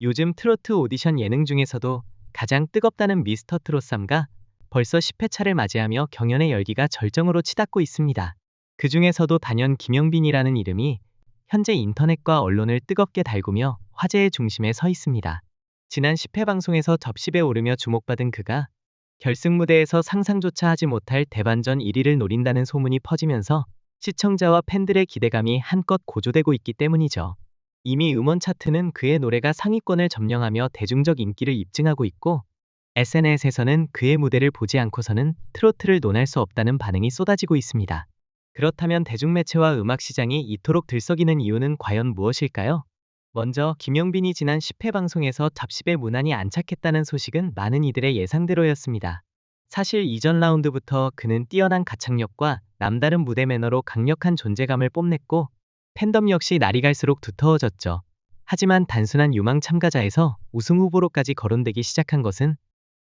요즘 트로트 오디션 예능 중에서도 가장 뜨겁다는 미스터 트롯3가 벌써 10회차를 맞이하며 경연의 열기가 절정으로 치닫고 있습니다. 그 중에서도 단연 김영빈이라는 이름이 현재 인터넷과 언론을 뜨겁게 달구며 화제의 중심에 서 있습니다. 지난 10회 방송에서 접십에 오르며 주목받은 그가 결승 무대에서 상상조차 하지 못할 대반전 1위를 노린다는 소문이 퍼지면서 시청자와 팬들의 기대감이 한껏 고조되고 있기 때문이죠. 이미 음원 차트는 그의 노래가 상위권을 점령하며 대중적 인기를 입증하고 있고, SNS에서는 그의 무대를 보지 않고서는 트로트를 논할 수 없다는 반응이 쏟아지고 있습니다. 그렇다면 대중매체와 음악 시장이 이토록 들썩이는 이유는 과연 무엇일까요? 먼저 김영빈이 지난 10회 방송에서 잡십에 무난히 안착했다는 소식은 많은 이들의 예상대로였습니다. 사실 이전 라운드부터 그는 뛰어난 가창력과 남다른 무대 매너로 강력한 존재감을 뽐냈고, 팬덤 역시 날이 갈수록 두터워졌죠. 하지만 단순한 유망 참가자에서 우승 후보로까지 거론되기 시작한 것은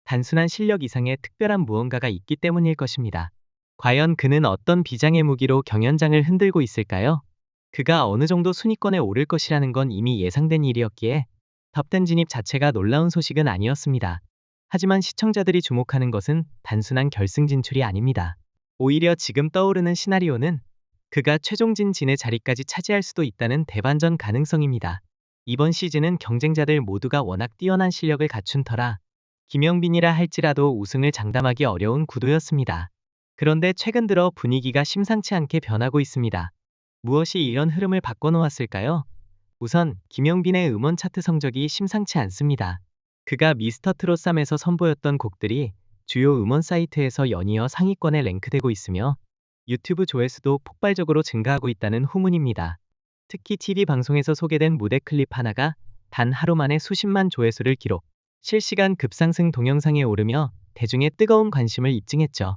단순한 실력 이상의 특별한 무언가가 있기 때문일 것입니다. 과연 그는 어떤 비장의 무기로 경연장을 흔들고 있을까요? 그가 어느 정도 순위권에 오를 것이라는 건 이미 예상된 일이었기에 탑10 진입 자체가 놀라운 소식은 아니었습니다. 하지만 시청자들이 주목하는 것은 단순한 결승 진출이 아닙니다. 오히려 지금 떠오르는 시나리오는 그가 최종 진진의 자리까지 차지할 수도 있다는 대반전 가능성입니다. 이번 시즌은 경쟁자들 모두가 워낙 뛰어난 실력을 갖춘 터라 김영빈이라 할지라도 우승을 장담하기 어려운 구도였습니다. 그런데 최근 들어 분위기가 심상치 않게 변하고 있습니다. 무엇이 이런 흐름을 바꿔놓았을까요? 우선 김영빈의 음원 차트 성적이 심상치 않습니다. 그가 미스터 트롯3에서 선보였던 곡들이 주요 음원 사이트에서 연이어 상위권에 랭크되고 있으며 유튜브 조회수도 폭발적으로 증가하고 있다는 후문입니다. 특히 TV 방송에서 소개된 무대 클립 하나가 단 하루 만에 수십만 조회수를 기록, 실시간 급상승 동영상에 오르며 대중의 뜨거운 관심을 입증했죠.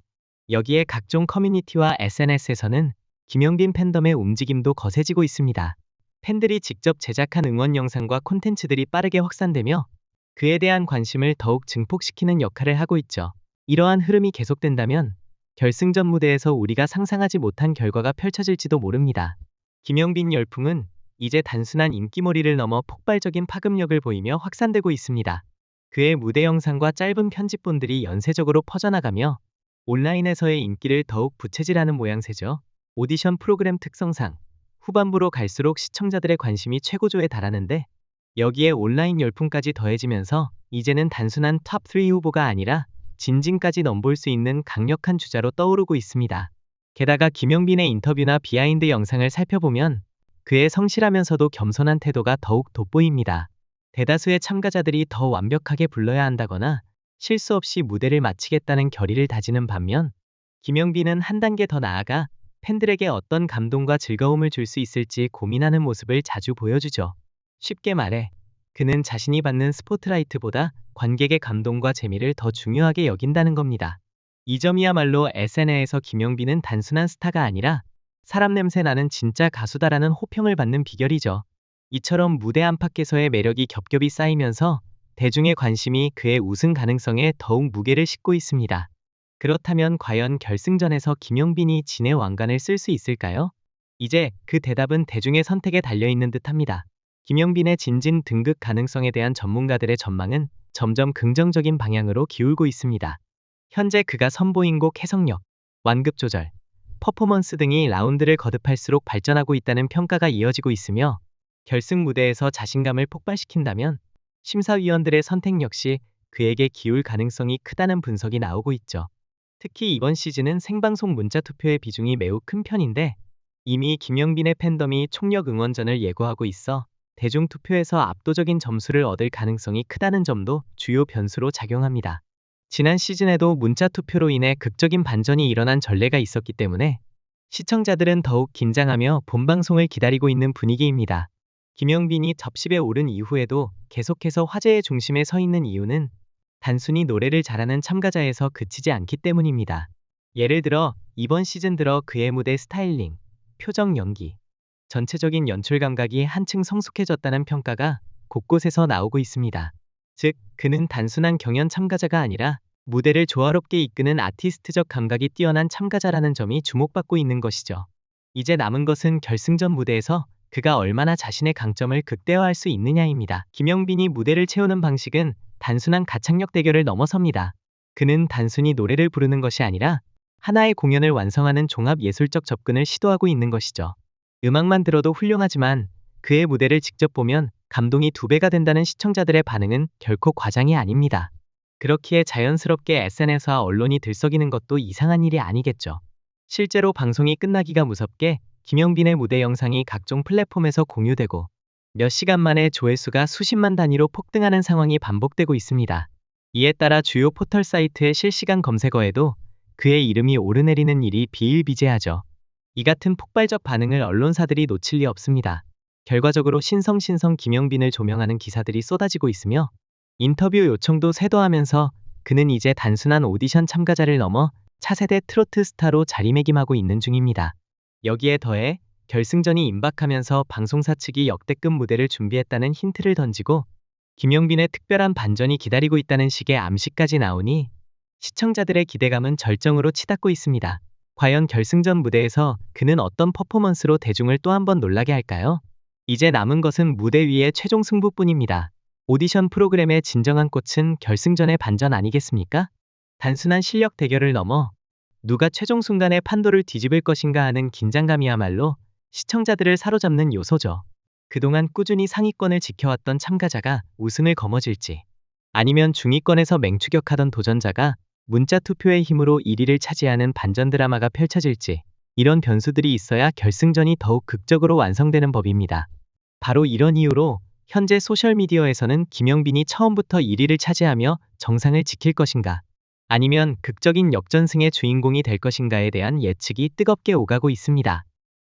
여기에 각종 커뮤니티와 SNS에서는 김영빈 팬덤의 움직임도 거세지고 있습니다. 팬들이 직접 제작한 응원 영상과 콘텐츠들이 빠르게 확산되며 그에 대한 관심을 더욱 증폭시키는 역할을 하고 있죠. 이러한 흐름이 계속된다면 결승전 무대에서 우리가 상상하지 못한 결과가 펼쳐질지도 모릅니다. 김영빈 열풍은 이제 단순한 인기몰이를 넘어 폭발적인 파급력을 보이며 확산되고 있습니다. 그의 무대 영상과 짧은 편집본들이 연쇄적으로 퍼져나가며 온라인에서의 인기를 더욱 부채질하는 모양새죠. 오디션 프로그램 특성상 후반부로 갈수록 시청자들의 관심이 최고조에 달하는데, 여기에 온라인 열풍까지 더해지면서 이제는 단순한 탑3 후보가 아니라 진진까지 넘볼 수 있는 강력한 주자로 떠오르고 있습니다. 게다가 김영빈의 인터뷰나 비하인드 영상을 살펴보면 그의 성실하면서도 겸손한 태도가 더욱 돋보입니다. 대다수의 참가자들이 더 완벽하게 불러야 한다거나 실수 없이 무대를 마치겠다는 결의를 다지는 반면, 김영빈은 한 단계 더 나아가 팬들에게 어떤 감동과 즐거움을 줄 수 있을지 고민하는 모습을 자주 보여주죠. 쉽게 말해 그는 자신이 받는 스포트라이트보다 관객의 감동과 재미를 더 중요하게 여긴다는 겁니다. 이 점이야말로 SNS에서 김영빈은 단순한 스타가 아니라 사람 냄새 나는 진짜 가수다라는 호평을 받는 비결이죠. 이처럼 무대 안팎에서의 매력이 겹겹이 쌓이면서 대중의 관심이 그의 우승 가능성에 더욱 무게를 싣고 있습니다. 그렇다면 과연 결승전에서 김영빈이 진의 왕관을 쓸 수 있을까요? 이제 그 대답은 대중의 선택에 달려있는 듯합니다. 김영빈의 진진 등극 가능성에 대한 전문가들의 전망은 점점 긍정적인 방향으로 기울고 있습니다. 현재 그가 선보인 곡 해석력, 완급 조절, 퍼포먼스 등이 라운드를 거듭할수록 발전하고 있다는 평가가 이어지고 있으며, 결승 무대에서 자신감을 폭발시킨다면 심사위원들의 선택 역시 그에게 기울 가능성이 크다는 분석이 나오고 있죠. 특히 이번 시즌은 생방송 문자 투표의 비중이 매우 큰 편인데, 이미 김영빈의 팬덤이 총력 응원전을 예고하고 있어 대중투표에서 압도적인 점수를 얻을 가능성이 크다는 점도 주요 변수로 작용합니다. 지난 시즌에도 문자 투표로 인해 극적인 반전이 일어난 전례가 있었기 때문에 시청자들은 더욱 긴장하며 본방송을 기다리고 있는 분위기입니다. 김영빈이 접십에 오른 이후에도 계속해서 화제의 중심에 서 있는 이유는 단순히 노래를 잘하는 참가자에서 그치지 않기 때문입니다. 예를 들어 이번 시즌 들어 그의 무대 스타일링, 표정 연기, 전체적인 연출 감각이 한층 성숙해졌다는 평가가 곳곳에서 나오고 있습니다. 즉, 그는 단순한 경연 참가자가 아니라 무대를 조화롭게 이끄는 아티스트적 감각이 뛰어난 참가자라는 점이 주목받고 있는 것이죠. 이제 남은 것은 결승전 무대에서 그가 얼마나 자신의 강점을 극대화할 수 있느냐입니다. 김영빈이 무대를 채우는 방식은 단순한 가창력 대결을 넘어섭니다. 그는 단순히 노래를 부르는 것이 아니라 하나의 공연을 완성하는 종합 예술적 접근을 시도하고 있는 것이죠. 음악만 들어도 훌륭하지만 그의 무대를 직접 보면 감동이 2배가 된다는 시청자들의 반응은 결코 과장이 아닙니다. 그렇기에 자연스럽게 SNS와 언론이 들썩이는 것도 이상한 일이 아니겠죠. 실제로 방송이 끝나기가 무섭게 김영빈의 무대 영상이 각종 플랫폼에서 공유되고 몇 시간 만에 조회수가 수십만 단위로 폭등하는 상황이 반복되고 있습니다. 이에 따라 주요 포털 사이트의 실시간 검색어에도 그의 이름이 오르내리는 일이 비일비재하죠. 이 같은 폭발적 반응을 언론사들이 놓칠 리 없습니다. 결과적으로 신성 김영빈을 조명하는 기사들이 쏟아지고 있으며 인터뷰 요청도 쇄도하면서 그는 이제 단순한 오디션 참가자를 넘어 차세대 트로트 스타로 자리매김하고 있는 중입니다. 여기에 더해 결승전이 임박하면서 방송사 측이 역대급 무대를 준비했다는 힌트를 던지고 김영빈의 특별한 반전이 기다리고 있다는 식의 암시까지 나오니 시청자들의 기대감은 절정으로 치닫고 있습니다. 과연 결승전 무대에서 그는 어떤 퍼포먼스로 대중을 또 한 번 놀라게 할까요? 이제 남은 것은 무대 위의 최종 승부뿐입니다. 오디션 프로그램의 진정한 꽃은 결승전의 반전 아니겠습니까? 단순한 실력 대결을 넘어 누가 최종 순간에 판도를 뒤집을 것인가 하는 긴장감이야말로 시청자들을 사로잡는 요소죠. 그동안 꾸준히 상위권을 지켜왔던 참가자가 우승을 거머쥘지, 아니면 중위권에서 맹추격하던 도전자가 문자 투표의 힘으로 1위를 차지하는 반전 드라마가 펼쳐질지, 이런 변수들이 있어야 결승전이 더욱 극적으로 완성되는 법입니다. 바로 이런 이유로 현재 소셜미디어에서는 김영빈이 처음부터 1위를 차지하며 정상을 지킬 것인가, 아니면 극적인 역전승의 주인공이 될 것인가에 대한 예측이 뜨겁게 오가고 있습니다.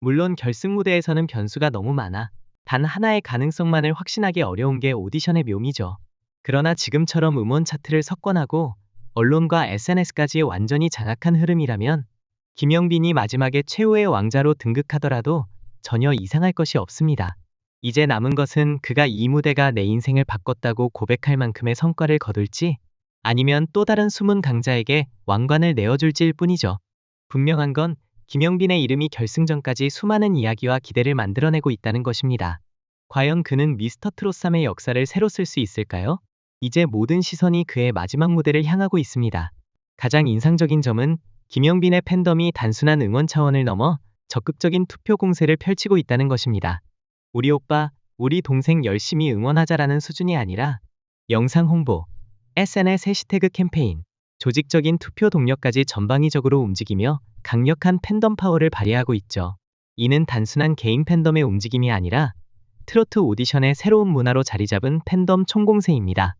물론 결승 무대에서는 변수가 너무 많아 단 하나의 가능성만을 확신하기 어려운 게 오디션의 묘미죠. 그러나 지금처럼 음원 차트를 석권하고 언론과 SNS까지 완전히 장악한 흐름이라면 김영빈이 마지막에 최후의 왕자로 등극하더라도 전혀 이상할 것이 없습니다. 이제 남은 것은 그가 이 무대가 내 인생을 바꿨다고 고백할 만큼의 성과를 거둘지, 아니면 또 다른 숨은 강자에게 왕관을 내어줄지일 뿐이죠. 분명한 건 김영빈의 이름이 결승전까지 수많은 이야기와 기대를 만들어내고 있다는 것입니다. 과연 그는 미스터 트롯 3의 역사를 새로 쓸 수 있을까요? 이제 모든 시선이 그의 마지막 무대를 향하고 있습니다. 가장 인상적인 점은 김영빈의 팬덤이 단순한 응원 차원을 넘어 적극적인 투표 공세를 펼치고 있다는 것입니다. 우리 오빠, 우리 동생 열심히 응원하자라는 수준이 아니라 영상 홍보, SNS 해시태그 캠페인, 조직적인 투표 동력까지 전방위적으로 움직이며 강력한 팬덤 파워를 발휘하고 있죠. 이는 단순한 개인 팬덤의 움직임이 아니라 트로트 오디션의 새로운 문화로 자리잡은 팬덤 총공세입니다.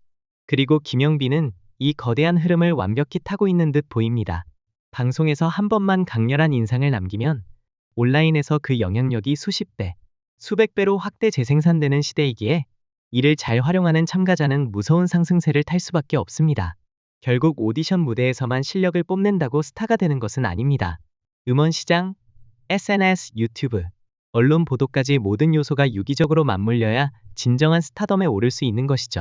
그리고 김영빈은 이 거대한 흐름을 완벽히 타고 있는 듯 보입니다. 방송에서 한 번만 강렬한 인상을 남기면 온라인에서 그 영향력이 수십 배, 수백 배로 확대 재생산되는 시대이기에 이를 잘 활용하는 참가자는 무서운 상승세를 탈 수밖에 없습니다. 결국 오디션 무대에서만 실력을 뽐낸다고 스타가 되는 것은 아닙니다. 음원 시장, SNS, 유튜브, 언론 보도까지 모든 요소가 유기적으로 맞물려야 진정한 스타덤에 오를 수 있는 것이죠.